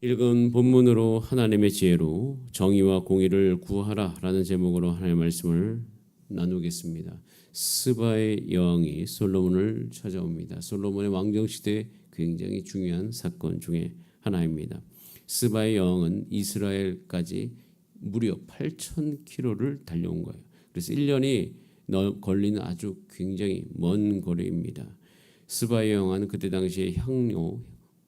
읽은 본문으로 하나님의 지혜로 정의와 공의를 구하라 라는 제목으로 하나님의 말씀을 나누겠습니다. 스바의 여왕이 솔로몬을 찾아옵니다. 솔로몬의 왕정 시대에 굉장히 중요한 사건 중에 하나입니다. 스바의 여왕은 이스라엘까지 무려 8,000km를 달려온 거예요. 그래서 1년이 걸리는 아주 굉장히 먼 거리입니다. 스바의 여왕은 그때 당시에 향료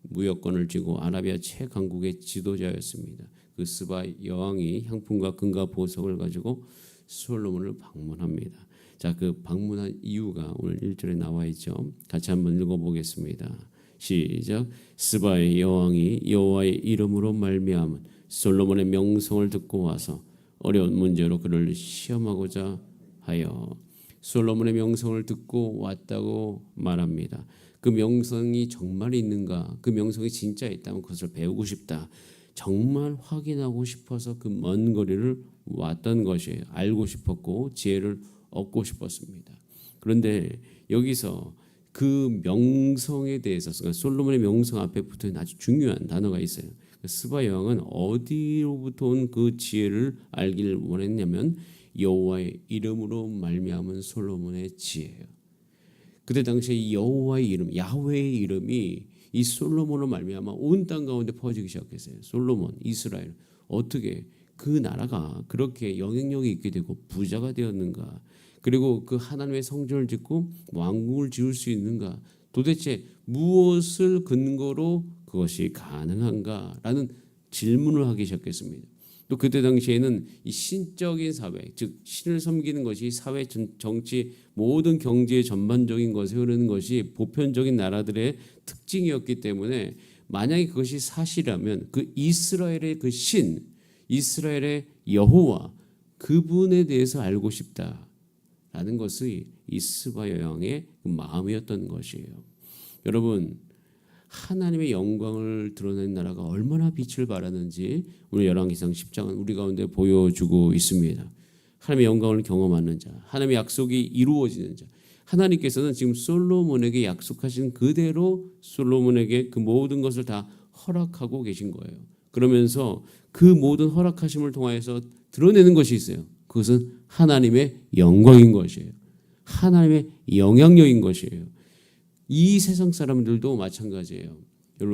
무역권을 쥐고 아라비아 최강국의 지도자였습니다. 그 스바 여왕이 향품과 금과 보석을 가지고 솔로몬을 방문합니다. 자, 그 방문한 이유가 오늘 1절에 나와 있죠. 같이 한번 읽어보겠습니다. 시작. 스바의 여왕이 여호와의 이름으로 말미암은 솔로몬의 명성을 듣고 와서 어려운 문제로 그를 시험하고자 하여 솔로몬의 명성을 듣고 왔다고 말합니다. 그 명성이 정말 있는가? 그 명성이 진짜 있다면 그것을 배우고 싶다. 정말 확인하고 싶어서 그 먼 거리를 왔던 것이에요. 알고 싶었고 지혜를 얻고 싶었습니다. 그런데 여기서 그 명성에 대해서 그러니까 솔로몬의 명성 앞에 붙어있는 아주 중요한 단어가 있어요. 스바 여왕은 어디로부터 온 그 지혜를 알기를 원했냐면 여호와의 이름으로 말미암은 솔로몬의 지혜예요. 그때 당시에 이 여호와의 이름, 야훼의 이름이 이 솔로몬으로 말미암아 온 땅 가운데 퍼지기 시작했어요. 솔로몬, 이스라엘 어떻게 그 나라가 그렇게 영향력이 있게 되고 부자가 되었는가? 그리고 그 하나님의 성전을 짓고 왕국을 지을 수 있는가? 도대체 무엇을 근거로 그것이 가능한가라는 질문을 하기 시작했습니다. 또 그때 당시에는 이 신적인 사회, 즉 신을 섬기는 것이 사회, 정치, 모든 경제의 전반적인 것에 흐르는 것이 보편적인 나라들의 특징이었기 때문에 만약에 그것이 사실이라면 그 이스라엘의 그 신, 이스라엘의 여호와 그분에 대해서 알고 싶다라는 것이 이 스바 여왕의 마음이었던 것이에요. 여러분, 하나님의 영광을 드러낸 나라가 얼마나 빛을 발하는지 오늘 열왕기상 10장은 우리 가운데 보여주고 있습니다. 하나님의 영광을 경험하는 자, 하나님의 약속이 이루어지는 자, 하나님께서는 지금 솔로몬에게 약속하신 그대로 솔로몬에게 그 모든 것을 다 허락하고 계신 거예요. 그러면서 그 모든 허락하심을 통하여서 드러내는 것이 있어요. 그것은 하나님의 영광인 것이에요. 하나님의 영향력인 것이에요. 이 세상 사람들도 마찬가지예요.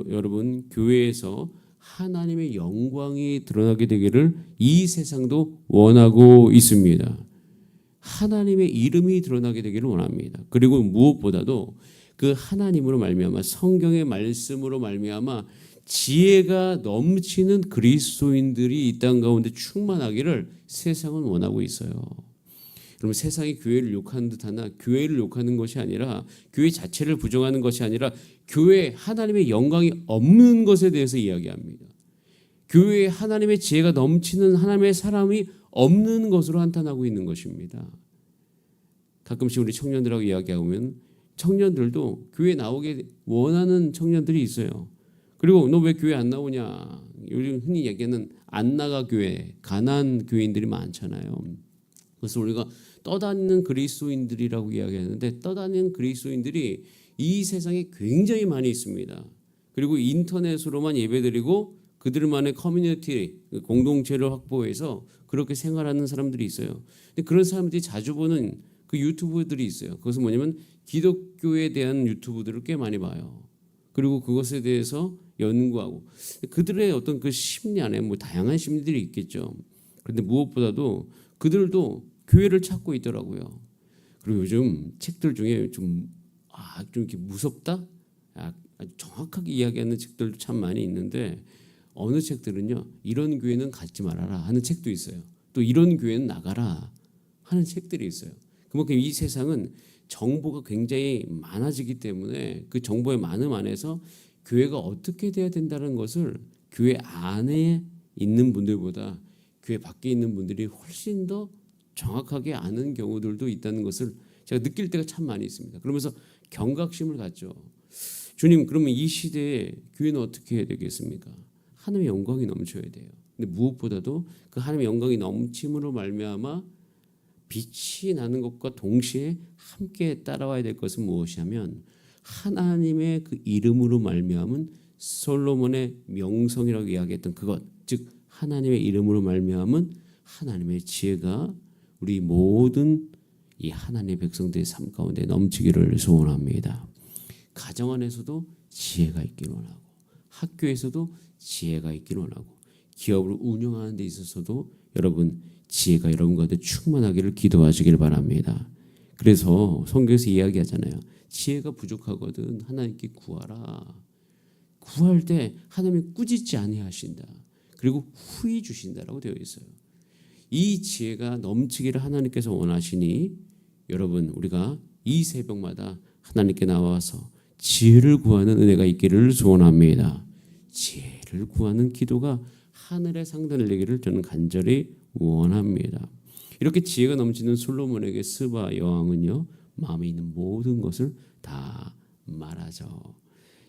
여러분, 교회에서 하나님의 영광이 드러나게 되기를 이 세상도 원하고 있습니다. 하나님의 이름이 드러나게 되기를 원합니다. 그리고 무엇보다도 그 하나님으로 말미암아 성경의 말씀으로 말미암아 지혜가 넘치는 그리스도인들이 이 땅 가운데 충만하기를 세상은 원하고 있어요. 그러면 세상이 교회를 욕하는 듯하나 교회를 욕하는 것이 아니라 교회 자체를 부정하는 것이 아니라 교회에 하나님의 영광이 없는 것에 대해서 이야기합니다. 교회에 하나님의 지혜가 넘치는 하나님의 사람이 없는 것으로 한탄하고 있는 것입니다. 가끔씩 우리 청년들하고 이야기하면 청년들도 교회 나오게 원하는 청년들이 있어요. 그리고 너 왜 교회 안 나오냐? 요즘 흔히 얘기하는 안 나가 교회, 가난 교인들이 많잖아요. 그래서 우리가 떠다니는 그리스도인들이라고 이야기하는데 떠다니는 그리스도인들이 이 세상에 굉장히 많이 있습니다. 그리고 인터넷으로만 예배드리고 그들만의 커뮤니티, 공동체를 확보해서 그렇게 생활하는 사람들이 있어요. 근데 그런 사람들이 자주 보는 그 유튜브들이 있어요. 그것은 뭐냐면 기독교에 대한 유튜브들을 꽤 많이 봐요. 그리고 그것에 대해서 연구하고 그들의 어떤 그 심리 안에 뭐 다양한 심리들이 있겠죠. 그런데 무엇보다도 그들도 교회를 찾고 있더라고요. 그리고 요즘 책들 중에 좀 이렇게 무섭다? 아주 정확하게 이야기하는 책들도 참 많이 있는데 어느 책들은요. 이런 교회는 갖지 말아라 하는 책도 있어요. 또 이런 교회는 나가라 하는 책들이 있어요. 그만큼 이 세상은 정보가 굉장히 많아지기 때문에 그 정보의 많음 안에서 교회가 어떻게 돼야 된다는 것을 교회 안에 있는 분들보다 교회 밖에 있는 분들이 훨씬 더 정확하게 아는 경우들도 있다는 것을 제가 느낄 때가 참 많이 있습니다. 그러면서 경각심을 갖죠. 주님, 그러면 이 시대에 교회는 어떻게 해야 되겠습니까? 하나님의 영광이 넘쳐야 돼요. 근데 무엇보다도 그 하나님의 영광이 넘침으로 말미암아 빛이 나는 것과 동시에 함께 따라와야 될 것은 무엇이냐면 하나님의 그 이름으로 말미암은 솔로몬의 명성이라고 이야기했던 그것, 즉 하나님의 이름으로 말미암은 하나님의 지혜가 우리 모든 이 하나님의 백성들의 삶 가운데 넘치기를 소원합니다. 가정 안에서도 지혜가 있기를 원하고, 학교에서도 지혜가 있기를 원하고, 기업을 운영하는 데 있어서도 여러분 지혜가 여러분 가운데 충만하기를 기도하시길 바랍니다. 그래서 성경에서 이야기하잖아요. 지혜가 부족하거든 하나님께 구하라. 구할 때 하나님이 꾸짖지 아니하신다. 그리고 후히 주신다라고 되어 있어요. 이 지혜가 넘치기를 하나님께서 원하시니 여러분 우리가 이 새벽마다 하나님께 나와서 지혜를 구하는 은혜가 있기를 소원합니다. 지혜를 구하는 기도가 하늘의 상단을 내기를 저는 간절히 원합니다. 이렇게 지혜가 넘치는 솔로몬에게 스바 여왕은요, 마음에 있는 모든 것을 다 말하죠.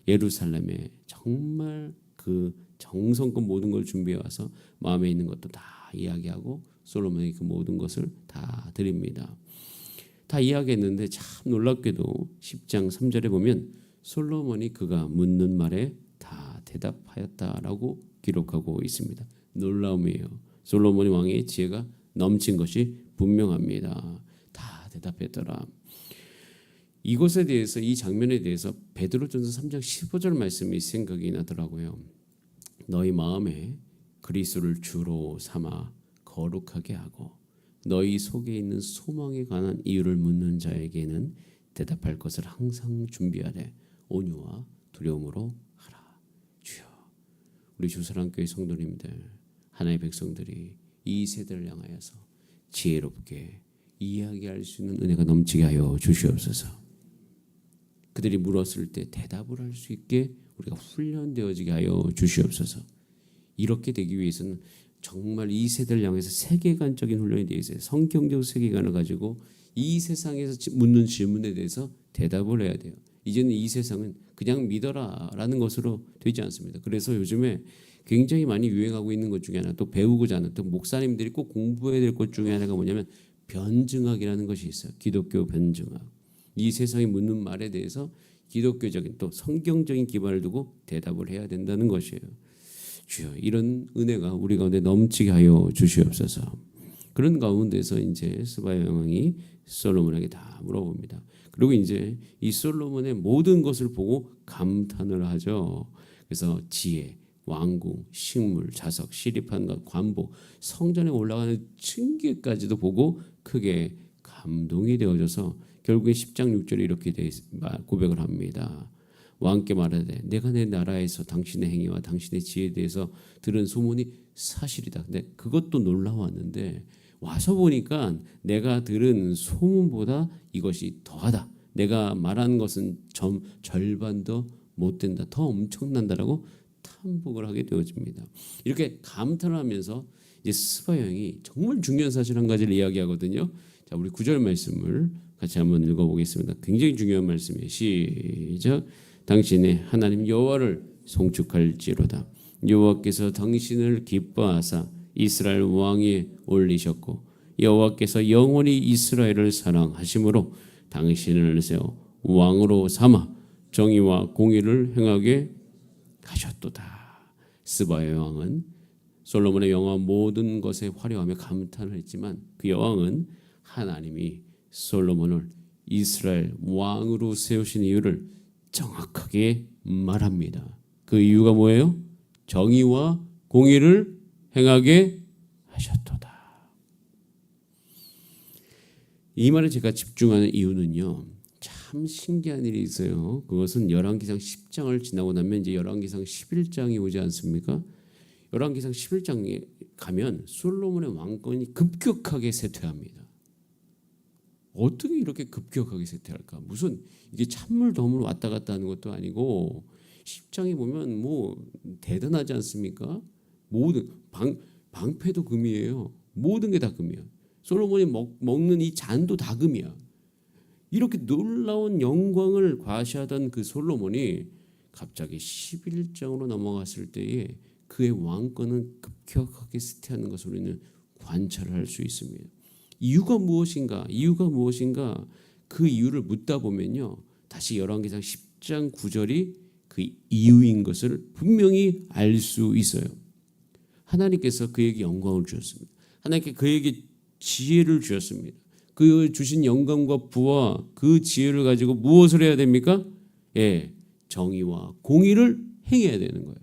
예루살렘에 정말 그 정성껏 모든 걸 준비해 와서 마음에 있는 것도 다 이야기하고 솔로몬에게 그 모든 것을 다 드립니다. 다 이야기했는데 참 놀랍게도 10장 3절에 보면 솔로몬이 그가 묻는 말에 다 대답하였다라고 기록하고 있습니다. 놀라움이에요. 솔로몬이 왕의 지혜가 넘친 것이 분명합니다. 다 대답했더라. 이것에 대해서 이 장면에 대해서 베드로전서 3장 15절 말씀이 생각이 나더라고요. 너희 마음에 그리스도를 주로 삼아 거룩하게 하고 너희 속에 있는 소망에 관한 이유를 묻는 자에게는 대답할 것을 항상 준비하되 온유와 두려움으로 하라. 주여, 우리 주사랑교회 성도님들, 하나님의 백성들이 이 세대를 향하여서 지혜롭게 이야기할 수 있는 은혜가 넘치게 하여 주시옵소서. 그들이 물었을 때 대답을 할 수 있게 우리가 훈련되어지게 하여 주시옵소서. 이렇게 되기 위해서는 정말 이 세대를 향해서 세계관적인 훈련이 되어 있어요. 성경적 세계관을 가지고 이 세상에서 묻는 질문에 대해서 대답을 해야 돼요. 이제는 이 세상은 그냥 믿어라라는 것으로 되지 않습니다. 그래서 요즘에 굉장히 많이 유행하고 있는 것 중에 하나, 또 배우고자 하는, 또 목사님들이 꼭 공부해야 될 것 중에 하나가 뭐냐면 변증학이라는 것이 있어요. 기독교 변증학. 이 세상이 묻는 말에 대해서 기독교적인 또 성경적인 기반을 두고 대답을 해야 된다는 것이에요. 주여, 이런 은혜가 우리 가운데 넘치게 하여 주시옵소서. 그런 가운데서 이제 스바 여왕이 솔로몬에게 다 물어봅니다. 그리고 이제 이 솔로몬의 모든 것을 보고 감탄을 하죠. 그래서 지혜, 왕궁, 식물, 자석, 시립한 것, 관복, 성전에 올라가는 층계까지도 보고 크게 감동이 되어져서 결국에 10장 6절에 이렇게 고백을 합니다. 왕께 말하되 내가 내 나라에서 당신의 행위와 당신의 지혜에 대해서 들은 소문이 사실이다. 근데 그것도 놀라웠는데 와서 보니까 내가 들은 소문보다 이것이 더하다. 내가 말한 것은 절반도 못 된다. 더 엄청난다라고 탐복을 하게 되어집니다. 이렇게 감탄을 하면서 이제 스바 여왕이 정말 중요한 사실 한 가지를 이야기하거든요. 자, 우리 9절 말씀을 같이 한번 읽어보겠습니다. 굉장히 중요한 말씀이에요. 시작. 당신의 하나님 여호와를 송축할지로다. 여호와께서 당신을 기뻐하사 이스라엘 왕위에 올리셨고 여호와께서 영원히 이스라엘을 사랑하심으로 당신을 세워 왕으로 삼아 정의와 공의를 행하게 하셨도다. 스바 여왕은 솔로몬의 영화 모든 것에 화려하며 감탄을 했지만 그 여왕은 하나님이 솔로몬을 이스라엘 왕으로 세우신 이유를 정확하게 말합니다. 그 이유가 뭐예요? 정의와 공의를 행하게 하셨도다. 이 말에 제가 집중하는 이유는요, 참 신기한 일이 있어요. 그것은 열왕기상 10장을 지나고 나면 이제 열왕기상 11장이 오지 않습니까? 열왕기상 11장에 가면 솔로몬의 왕권이 급격하게 쇠퇴합니다. 어떻게 이렇게 급격하게 쇠퇴할까? 무슨 이게 찬물 더물 왔다 갔다 하는 것도 아니고 10장에 보면 뭐 대단하지 않습니까? 모든 방패도 금이에요. 모든 게 다 금이야. 솔로몬이 먹는 이 잔도 다 금이야. 이렇게 놀라운 영광을 과시하던 그 솔로몬이 갑자기 11장으로 넘어갔을 때에 그의 왕권은 급격하게 쇠퇴하는 것을 우리는 관찰을 할 수 있습니다. 이유가 무엇인가? 그 이유를 묻다 보면요. 다시 열왕기상 10장 9절이 그 이유인 것을 분명히 알 수 있어요. 하나님께서 그에게 영광을 주셨습니다. 하나님께 그에게 지혜를 주셨습니다. 그 주신 영광과 부와 그 지혜를 가지고 무엇을 해야 됩니까? 예, 정의와 공의를 행해야 되는 거예요.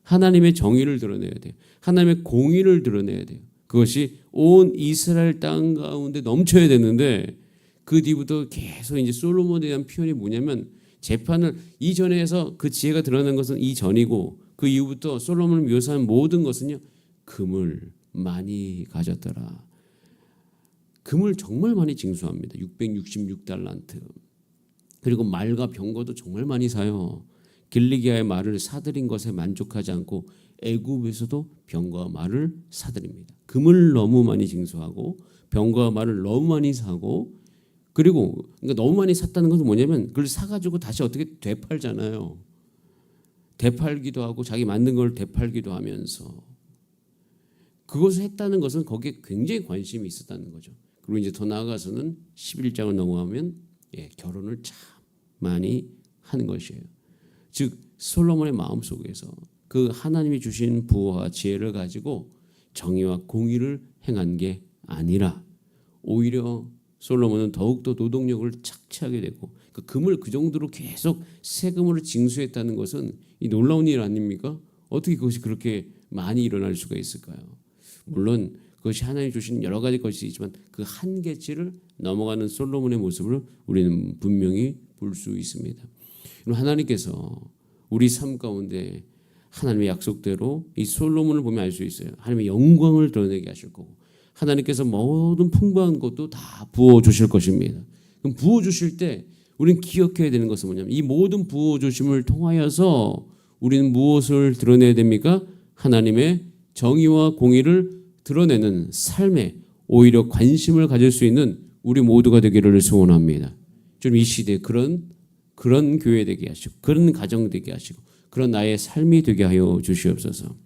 하나님의 정의를 드러내야 돼요. 하나님의 공의를 드러내야 돼요. 그것이 온 이스라엘 땅 가운데 넘쳐야 되는데 그 뒤부터 계속 이제 솔로몬에 대한 표현이 뭐냐면 재판을 이전에 해서 그 지혜가 드러난 것은 이전이고 그 이후부터 솔로몬을 묘사한 모든 것은요. 금을 많이 가졌더라. 금을 정말 많이 징수합니다. 666달란트. 그리고 말과 병거도 정말 많이 사요. 길리기아의 말을 사들인 것에 만족하지 않고 애굽에서도 병거와 말을 사들입니다. 금을 너무 많이 징수하고 병거와 말을 너무 많이 사고 그리고 그러니까 너무 많이 샀다는 것은 뭐냐면 그걸 사가지고 다시 어떻게 되팔잖아요. 되팔기도 하고 자기 만든 걸 되팔기도 하면서 그것을 했다는 것은 거기에 굉장히 관심이 있었다는 거죠. 그리고 이제 더 나아가서는 11장을 넘어가면 결혼을 참 많이 하는 것이에요. 즉 솔로몬의 마음속에서 그 하나님이 주신 부와 지혜를 가지고 정의와 공의를 행한 게 아니라 오히려 솔로몬은 더욱더 노동력을 착취하게 되고 그 금을 그 정도로 계속 세금으로 징수했다는 것은 이 놀라운 일 아닙니까? 어떻게 그것이 그렇게 많이 일어날 수가 있을까요? 물론 그것이 하나님 주신 여러 가지 것이 있지만 그 한계치를 넘어가는 솔로몬의 모습을 우리는 분명히 볼 수 있습니다. 하나님께서 우리 삶 가운데 하나님의 약속대로 이 솔로몬을 보면 알 수 있어요. 하나님의 영광을 드러내게 하실 거고 하나님께서 모든 풍부한 것도 다 부어주실 것입니다. 그럼 부어주실 때 우리는 기억해야 되는 것은 뭐냐면 이 모든 부어주심을 통하여서 우리는 무엇을 드러내야 됩니까? 하나님의 정의와 공의를 드러내는 삶에 오히려 관심을 가질 수 있는 우리 모두가 되기를 소원합니다. 좀 이 시대에 그런 교회 되게 하시고 그런 가정 되게 하시고 그런 나의 삶이 되게 하여 주시옵소서.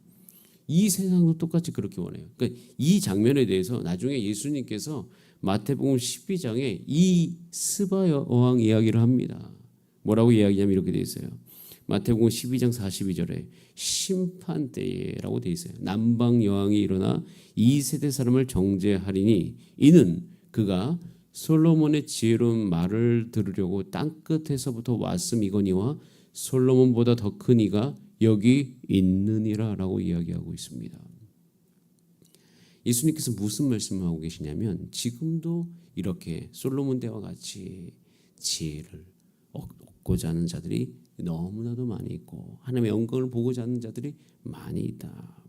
이 세상도 똑같이 그렇게 원해요. 그러니까 이 장면에 대해서 나중에 예수님께서 마태복음 12장에 이 스바 여왕 이야기를 합니다. 뭐라고 이야기하냐면 이렇게 돼 있어요. 마태복음 12장 42절에 심판 때에라고 돼 있어요. 남방 여왕이 일어나 2세대 사람을 정죄하리니 이는 그가 솔로몬의 지혜로운 말을 들으려고 땅끝에서부터 왔음이거니와 솔로몬보다 더 큰 이가 여기 있느니라라고 이야기하고 있습니다. 예수님께서 무슨 말씀을 하고 계시냐면 지금도 이렇게 솔로몬 때와 같이 지혜를 얻고자 하는 자들이 너무나도 많이 있고 하나님의 영광을 보고자 하는 자들이 많이 있다.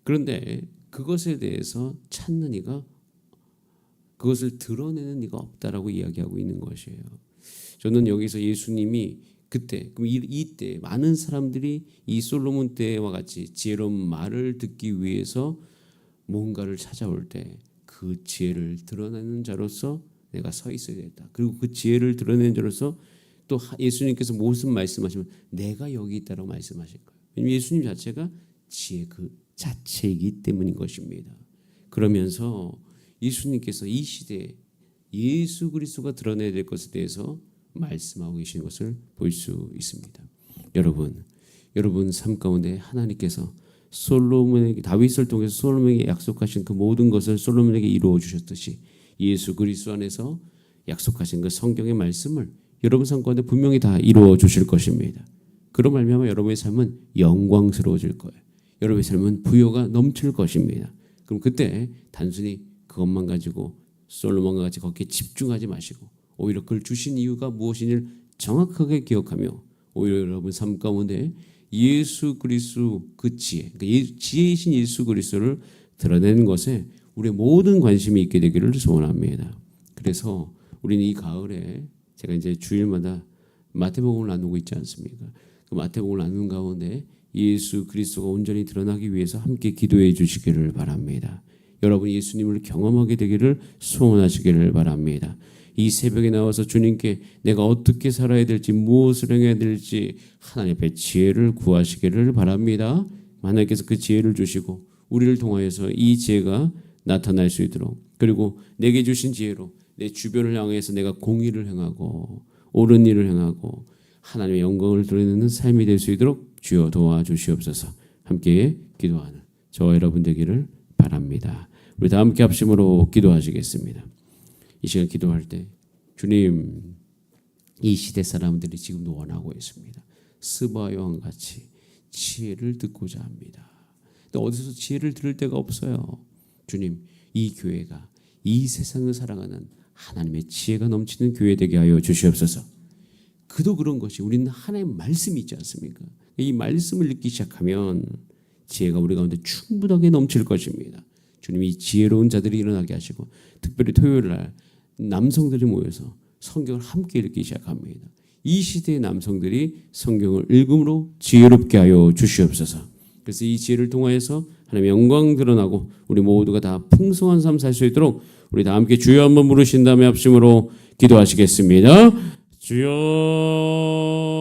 그런데 그것에 대해서 찾는 이가 그것을 드러내는 이가 없다라고 이야기하고 있는 것이에요. 저는 여기서 예수님이 그때 그럼 이때 많은 사람들이 이 솔로몬 때와 같이 지혜로운 말을 듣기 위해서 뭔가를 찾아올 때 그 지혜를 드러내는 자로서 내가 서 있어야 되겠다. 그리고 그 지혜를 드러내는 자로서 또 예수님께서 무슨 말씀하시면 내가 여기 있다라고 말씀하실 거예요. 왜냐하면 예수님 자체가 지혜 그 자체이기 때문인 것입니다. 그러면서 예수님께서 이 시대에 예수 그리스도가 드러내야 될 것에 대해서 말씀하고 계신 것을 볼 수 있습니다. 여러분 삶 가운데 하나님께서 솔로몬에게 다윗을 통해서 솔로몬에게 약속하신 그 모든 것을 솔로몬에게 이루어 주셨듯이 예수 그리스도 안에서 약속하신 그 성경의 말씀을 여러분 삶 가운데 분명히 다 이루어 주실 것입니다. 그로 말미암아 여러분의 삶은 영광스러워질 거예요. 여러분의 삶은 부요가 넘칠 것입니다. 그럼 그때 단순히 그것만 가지고 솔로몬과 같이 거기에 집중하지 마시고 오히려 그걸 주신 이유가 무엇인지를 정확하게 기억하며 오히려 여러분 삶 가운데 예수 그리스도 그 지혜, 그러니까 지혜이신 예수 그리스도를 드러내는 것에 우리의 모든 관심이 있게 되기를 소원합니다. 그래서 우리는 이 가을에 제가 이제 주일마다 마태복음을 나누고 있지 않습니까? 그 마태복음을 나누는 가운데 예수 그리스도가 온전히 드러나기 위해서 함께 기도해 주시기를 바랍니다. 여러분 예수님을 경험하게 되기를 소원하시기를 바랍니다. 이 새벽에 나와서 주님께 내가 어떻게 살아야 될지 무엇을 행해야 될지 하나님 앞에 지혜를 구하시기를 바랍니다. 하나님께서 그 지혜를 주시고 우리를 통하여서 이 지혜가 나타날 수 있도록 그리고 내게 주신 지혜로 내 주변을 향해서 내가 공의를 행하고 옳은 일을 행하고 하나님의 영광을 드러내는 삶이 될 수 있도록 주여 도와주시옵소서. 함께 기도하는 저와 여러분 되기를 바랍니다. 우리 다 함께 합심으로 기도하시겠습니다. 이 시간 기도할 때 주님, 이 시대 사람들이 지금도 원하고 있습니다. 스바와 여왕 같이 지혜를 듣고자 합니다. 근데 어디서 지혜를 들을 데가 없어요. 주님, 이 교회가 이 세상을 살아가는 하나님의 지혜가 넘치는 교회 되게 하여 주시옵소서. 그도 그런 것이 우리는 하나님의 말씀이 있지 않습니까? 이 말씀을 읽기 시작하면 지혜가 우리 가운데 충분하게 넘칠 것입니다. 주님, 이 지혜로운 자들이 일어나게 하시고 특별히 토요일 날 남성들이 모여서 성경을 함께 읽기 시작합니다. 이 시대의 남성들이 성경을 읽음으로 지혜롭게 하여 주시옵소서. 그래서 이 지혜를 통하여서 하나님의 영광 드러나고 우리 모두가 다 풍성한 삶 살 수 있도록 우리 다 함께 주여 한번 부르신 다음에 합심으로 기도하시겠습니다. 주여